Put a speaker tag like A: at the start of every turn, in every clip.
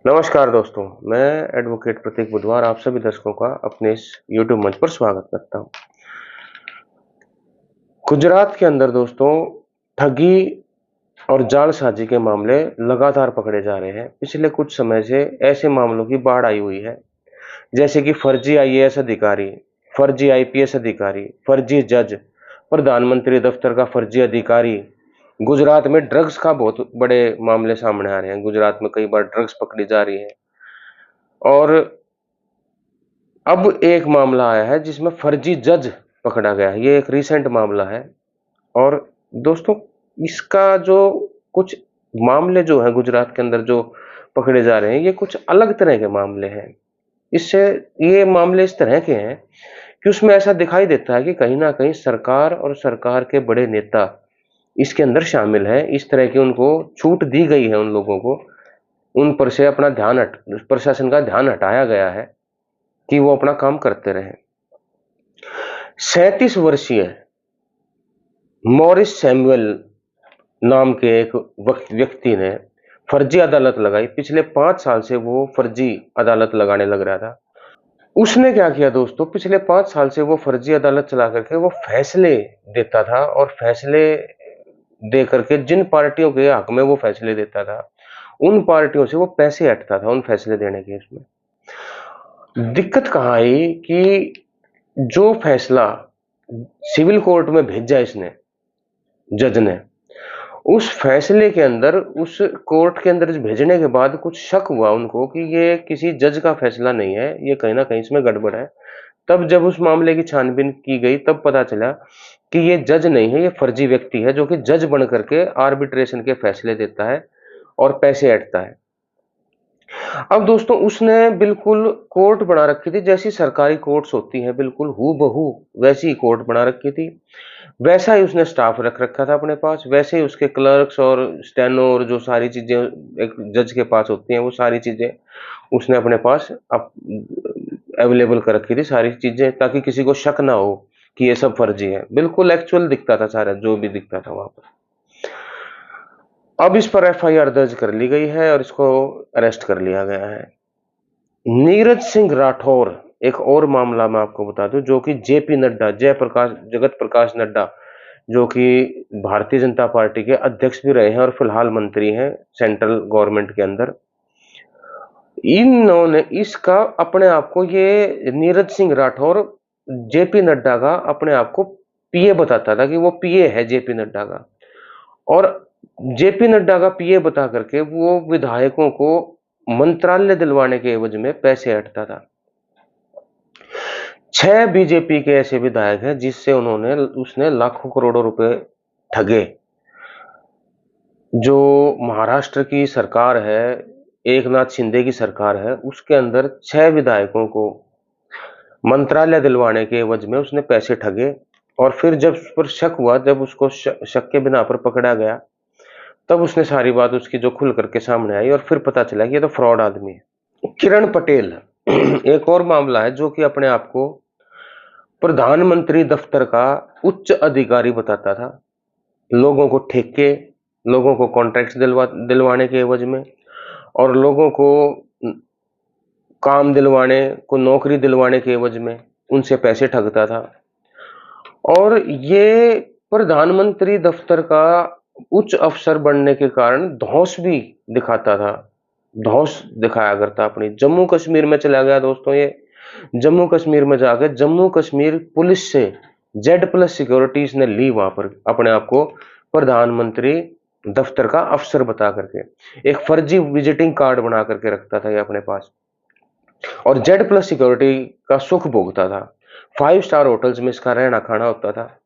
A: नमस्कार दोस्तों, मैं एडवोकेट प्रतीक बुधवार आप सभी दर्शकों का अपने इस यूट्यूब मंच पर स्वागत करता हूं। गुजरात के अंदर दोस्तों ठगी और जालसाजी के मामले लगातार पकड़े जा रहे हैं। पिछले कुछ समय से ऐसे मामलों की बाढ़ आई हुई है, जैसे कि फर्जी आईएएस अधिकारी, फर्जी आईपीएस अधिकारी, फर्जी जज, प्रधानमंत्री दफ्तर का फर्जी अधिकारी। गुजरात में ड्रग्स का बहुत बड़े मामले सामने आ रहे हैं। गुजरात में कई बार ड्रग्स पकड़ी जा रही है और अब एक मामला आया है जिसमें फर्जी जज पकड़ा गया है। ये एक रीसेंट मामला है और दोस्तों इसका जो कुछ मामले जो है गुजरात के अंदर जो पकड़े जा रहे हैं, ये कुछ अलग तरह के मामले हैं। इससे ये मामले इस तरह के हैं कि उसमें ऐसा दिखाई देता है कि कहीं ना कहीं सरकार और सरकार के बड़े नेता इसके अंदर शामिल हैं। इस तरह की उनको छूट दी गई है, उन लोगों को उन पर से अपना प्रशासन का ध्यान हटाया गया है कि वो अपना काम करते रहे। 37 वर्षीय मॉरिस सैमुअल नाम के एक व्यक्ति ने फर्जी अदालत लगाई। पिछले 5 साल से वो फर्जी अदालत लगाने लग रहा था। उसने क्या किया दोस्तों, पिछले 5 साल से वो फर्जी अदालत चला करके वो फैसले देता था और फैसले दे करके जिन पार्टियों के हक में वो फैसले देता था, उन पार्टियों से वो पैसे हटता था उन फैसले देने के। इसमें दिक्कत कहाँ आई कि जो फैसला सिविल कोर्ट में भेजा इसने, जज ने, उस फैसले के अंदर, उस कोर्ट के अंदर भेजने के बाद कुछ शक हुआ उनको कि ये किसी जज का फैसला नहीं है, ये कहीं ना कहीं इसमें गड़बड़ है। तब जब उस मामले की छानबीन की गई तब पता चला कि ये जज नहीं है, ये फर्जी व्यक्ति है जो कि जज बन करके आर्बिट्रेशन के फैसले देता है और पैसे ऐंठता है। अब दोस्तों उसने बिल्कुल कोर्ट बना रखी थी जैसी सरकारी कोर्ट्स होती हैं, बिल्कुल हूबहू वैसी कोर्ट बना रखी थी। वैसा ही उसने स्टाफ रख रखा था अपने पास, वैसे ही उसके क्लर्क्स और स्टेनो और जो सारी चीजें एक जज के पास होती हैं, वो सारी चीजें उसने अपने पास अवेलेबल कर रखी थी सारी चीजें, ताकि किसी को शक ना हो कि ये सब फर्जी है। बिल्कुल एक्चुअल दिखता था सारा जो भी दिखता था वहां पर। अब इस पर एफआईआर दर्ज कर ली गई है और इसको अरेस्ट कर लिया गया है। नीरज सिंह राठौर एक और मामला मैं आपको बता दूं, जो कि जेपी नड्डा, जगत प्रकाश नड्डा, जो कि भारतीय जनता पार्टी के अध्यक्ष भी रहे हैं और फिलहाल मंत्री हैं सेंट्रल गवर्नमेंट के अंदर। इन्होंने इसका अपने आप को, ये नीरज सिंह राठौर जेपी नड्डा का अपने आप को पीए बताता था कि वो पीए है जेपी नड्डा का, और जेपी नड्डा का पीए बता करके वो विधायकों को मंत्रालय दिलवाने के एवज में पैसे हटता था। 6 बीजेपी के ऐसे विधायक हैं जिससे उसने लाखों करोड़ों रुपए ठगे। जो महाराष्ट्र की सरकार है, एक नाथ शिंदे की सरकार है, उसके अंदर 6 विधायकों को मंत्रालय दिलवाने के एवज में उसने पैसे ठगे। और फिर जब उस पर शक हुआ, जब उसको शक के बिना पर पकड़ा गया, तब उसने सारी बात उसकी जो खुल करके सामने आई और फिर पता चला कि ये तो फ्रॉड आदमी है। किरण पटेल एक और मामला है जो कि अपने आप को प्रधानमंत्री दफ्तर का उच्च अधिकारी बताता था। लोगों को ठेके, लोगों को कॉन्ट्रैक्ट दिलवाने के एवज में, और लोगों को काम दिलवाने को, नौकरी दिलवाने के एवज में उनसे पैसे ठगता था। और ये प्रधानमंत्री दफ्तर का उच्च अफसर बनने के कारण धौंस भी दिखाता था, धौंस दिखाया करता अपनी। जम्मू कश्मीर में चला गया दोस्तों ये, जम्मू कश्मीर में जाकर जम्मू कश्मीर पुलिस से Z+ सिक्योरिटीज ने ली वहां पर अपने आप को प्रधानमंत्री दफ्तर का अफसर बता करके। एक फर्जी विजिटिंग कार्ड बना करके रखता था ये अपने पास, और Z+ सिक्योरिटी का सुख भोगता था। 5 स्टार होटल्स में इसका रहना खाना होता था।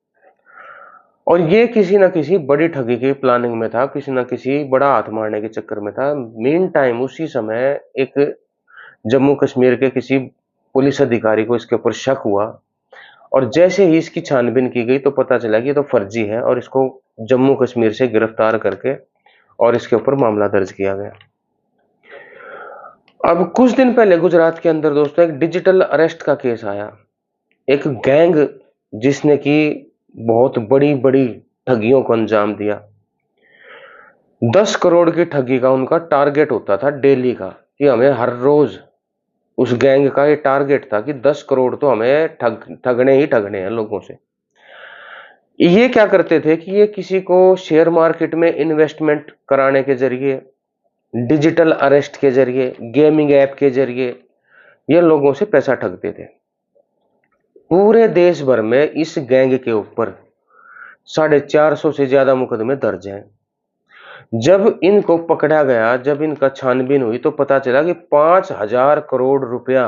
A: और ये किसी ना किसी बड़ी ठगी की प्लानिंग में था, किसी ना किसी बड़ा हाथ मारने के चक्कर में था। मीन टाइम उसी समय एक जम्मू कश्मीर के किसी पुलिस अधिकारी को इसके ऊपर शक हुआ, और जैसे ही इसकी छानबीन की गई तो पता चला कि ये तो फर्जी है, और इसको जम्मू कश्मीर से गिरफ्तार करके और इसके ऊपर मामला दर्ज किया गया। अब कुछ दिन पहले गुजरात के अंदर दोस्तों एक डिजिटल अरेस्ट का केस आया। एक गैंग जिसने की बहुत बड़ी बड़ी ठगियों को अंजाम दिया। 10 करोड़ की ठगी का उनका टारगेट होता था डेली का। कि हमें हर रोज उस गैंग का ये टारगेट था कि 10 करोड़ तो हमें ठगने ही ठगने हैं लोगों से। ये क्या करते थे कि ये किसी को शेयर मार्केट में इन्वेस्टमेंट कराने के जरिए, डिजिटल अरेस्ट के जरिए, गेमिंग ऐप के जरिए ये लोगों से पैसा ठगते थे। पूरे देश भर में इस गैंग के ऊपर 450 से ज्यादा मुकदमे दर्ज हैं। जब इनको पकड़ा गया, जब इनका छानबीन हुई तो पता चला कि 5,000 करोड़ रुपया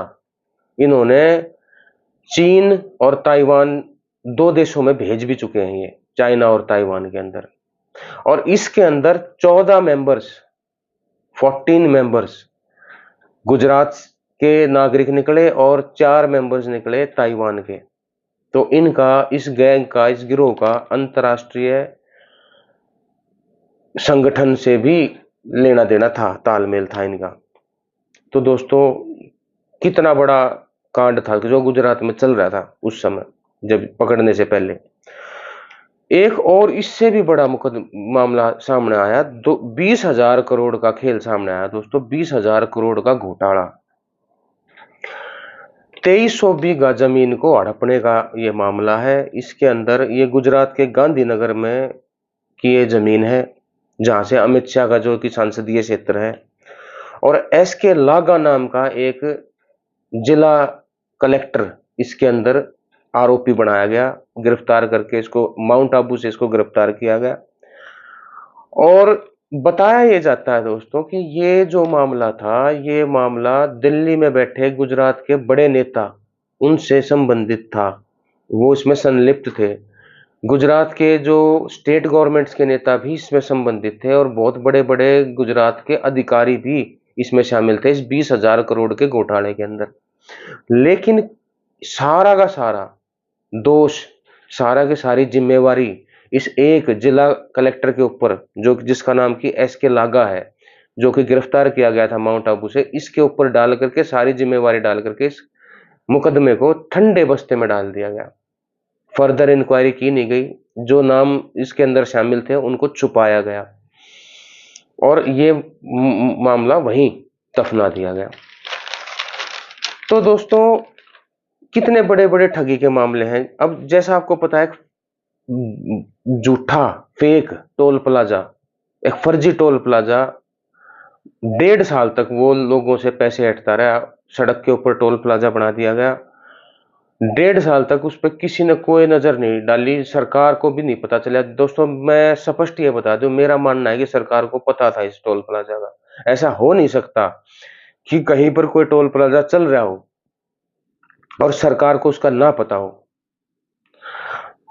A: इन्होंने चीन और ताइवान दो देशों में भेज भी चुके हैं, ये चाइना और ताइवान के अंदर। और इसके अंदर 14 मेंबर्स, 14 मेंबर्स गुजरात के नागरिक निकले और 4 मेंबर्स निकले ताइवान के। तो इनका, इस गैंग का, इस गिरोह का अंतर्राष्ट्रीय संगठन से भी लेना देना था, तालमेल था इनका। तो दोस्तों कितना बड़ा कांड था जो गुजरात में चल रहा था उस समय, जब पकड़ने से पहले। एक और इससे भी बड़ा मामला सामने आया, 20,000 करोड़ का खेल सामने आया दोस्तों। 20,000 करोड़ का घोटाला, 2300 बीघा जमीन को हड़पने का ये मामला है। इसके अंदर ये गुजरात के गांधीनगर में की ये जमीन है, जहां से अमित शाह का जो कि संसदीय क्षेत्र है। और एसके लागा नाम का एक जिला कलेक्टर इसके अंदर आरोपी बनाया गया, गिरफ्तार करके इसको माउंट आबू से इसको गिरफ्तार किया गया। और बताया ये जाता है दोस्तों कि ये जो मामला था, ये मामला दिल्ली में बैठे गुजरात के बड़े नेता उनसे संबंधित था, वो इसमें संलिप्त थे। गुजरात के जो स्टेट गवर्नमेंट्स के नेता भी इसमें संबंधित थे और बहुत बड़े बड़े गुजरात के अधिकारी भी इसमें शामिल थे, इस 20,000 करोड़ के घोटाले के अंदर। लेकिन सारा का सारा दोष, सारा की सारी जिम्मेवारी इस एक जिला कलेक्टर के ऊपर, जो जिसका नाम की एसके लागा है, जो कि गिरफ्तार किया गया था माउंट आबू से, इसके ऊपर डाल करके, सारी जिम्मेवारी डाल करके इस मुकदमे को ठंडे बस्ते में डाल दिया गया। फर्दर इंक्वायरी की नहीं गई, जो नाम इसके अंदर शामिल थे उनको छुपाया गया और ये मामला वहीं दफना दिया गया। तो दोस्तों कितने बड़े बड़े ठगी के मामले हैं। अब जैसा आपको पता है, झूठा फेक टोल प्लाजा, एक फर्जी टोल प्लाजा 1.5 साल तक वो लोगों से पैसे हटता रहा। सड़क के ऊपर टोल प्लाजा बना दिया गया, 1.5 साल तक उस पर किसी ने कोई नजर नहीं डाली, सरकार को भी नहीं पता चला। दोस्तों मैं स्पष्ट ये बता दूं, मेरा मानना है कि सरकार को पता था इस टोल प्लाजा का। ऐसा हो नहीं सकता कि कहीं पर कोई टोल प्लाजा चल रहा हो और सरकार को उसका ना पता हो।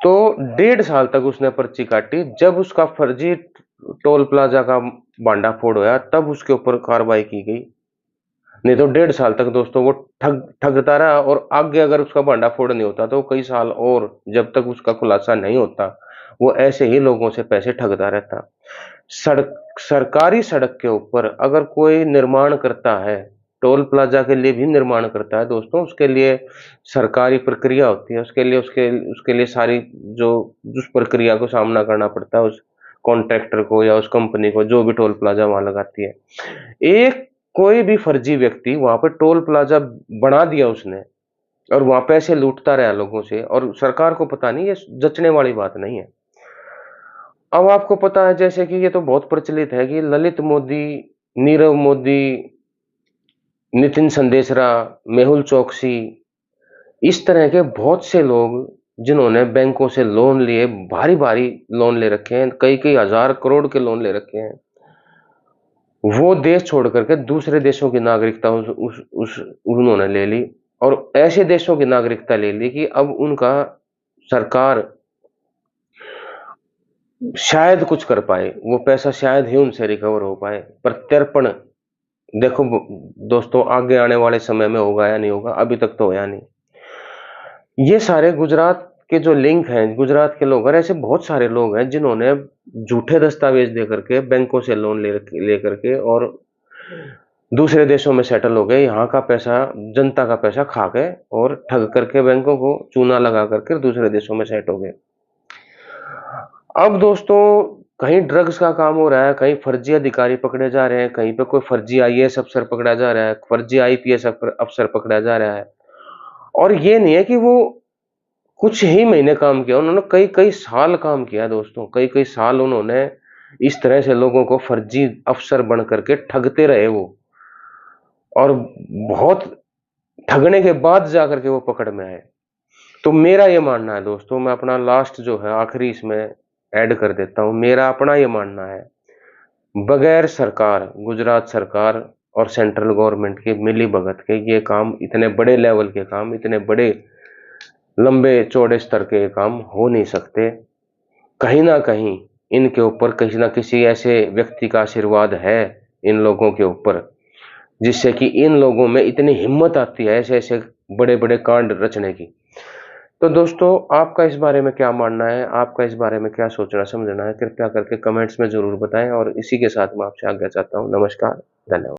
A: तो 1.5 साल तक उसने पर्ची काटी। जब उसका फर्जी टोल प्लाजा का भांडाफोड़ होया तब उसके ऊपर कार्रवाई की गई, नहीं तो 1.5 साल तक दोस्तों वो ठगता रहा। और आगे अगर उसका भांडाफोड़ नहीं होता तो कई साल और, जब तक उसका खुलासा नहीं होता, वो ऐसे ही लोगों से पैसे ठगता रहता। सरकारी सड़क के ऊपर अगर कोई निर्माण करता है, टोल प्लाजा के लिए भी निर्माण करता है दोस्तों, उसके लिए सरकारी प्रक्रिया होती है, उसके लिए उसके लिए सारी जो उस प्रक्रिया को सामना करना पड़ता है उस कॉन्ट्रैक्टर को या उस कंपनी को जो भी टोल प्लाजा वहां लगाती है। एक कोई भी फर्जी व्यक्ति वहां पर टोल प्लाजा बना दिया उसने और वहां पैसे लूटता रहा लोगों से और सरकार को पता नहीं, ये जचने वाली बात नहीं है। अब आपको पता है जैसे कि ये तो बहुत प्रचलित है कि ललित मोदी, नीरव मोदी, नितिन संदेशरा, मेहुल चौकसी, इस तरह के बहुत से लोग जिन्होंने बैंकों से लोन लिए, भारी भारी लोन ले रखे हैं, कई कई हजार करोड़ के लोन ले रखे हैं, वो देश छोड़ करके दूसरे देशों की नागरिकता उन्होंने ले ली। और ऐसे देशों की नागरिकता ले ली कि अब उनका सरकार शायद कुछ कर पाए, वो पैसा शायद ही उनसे रिकवर हो पाए। प्रत्यर्पण देखो दोस्तों, आगे आने वाले समय में होगा या नहीं होगा, अभी तक तो होया नहीं। ये सारे गुजरात के जो लिंक हैं, गुजरात के लोग, और ऐसे बहुत सारे लोग हैं जिन्होंने झूठे दस्तावेज दे करके बैंकों से लोन ले करके और दूसरे देशों में सेटल हो गए, यहाँ का पैसा, जनता का पैसा खा गए और ठग करके बैंकों को चूना लगा करके दूसरे देशों में सेट हो गए। अब दोस्तों कहीं ड्रग्स का काम हो रहा है, कहीं फर्जी अधिकारी पकड़े जा रहे हैं, कहीं पे कोई फर्जी आईएएस अफसर पकड़ा जा रहा है, फर्जी आईपीएस अफसर पकड़ा जा रहा है। और ये नहीं है कि वो कुछ ही महीने काम किया, उन्होंने कई-कई साल काम किया दोस्तों, कई-कई साल उन्होंने इस तरह से लोगों को फर्जी अफसर बन करके ठगते रहे वो। और बहुत ठगने के बाद जाकर के वो पकड़ में आए। तो मेरा ये मानना है दोस्तों, मैं अपना लास्ट जो है आखिरी इसमें ऐड कर देता हूँ। मेरा अपना ये मानना है, बगैर सरकार, गुजरात सरकार और सेंट्रल गवर्नमेंट के मिली-भगत के ये काम, इतने बड़े लेवल के काम, इतने बड़े लंबे चौड़े स्तर के काम हो नहीं सकते। कहीं न कहीं इनके ऊपर किसी न किसी ऐसे व्यक्ति का आशीर्वाद है इन लोगों के ऊपर, जिससे कि इन लोगों में इतनी हिम्मत आती है ऐसे-ऐसे बड़े-बड़े कांड रचने की। तो दोस्तों, आपका इस बारे में क्या मानना है? आपका इस बारे में क्या सोचना-समझना है? कृपया करके कमेंट्स में ज़रूर बताएँ और इसी के साथ मैं आपसे आज्ञा चाहता हूँ। नमस्कार, धन्यवाद।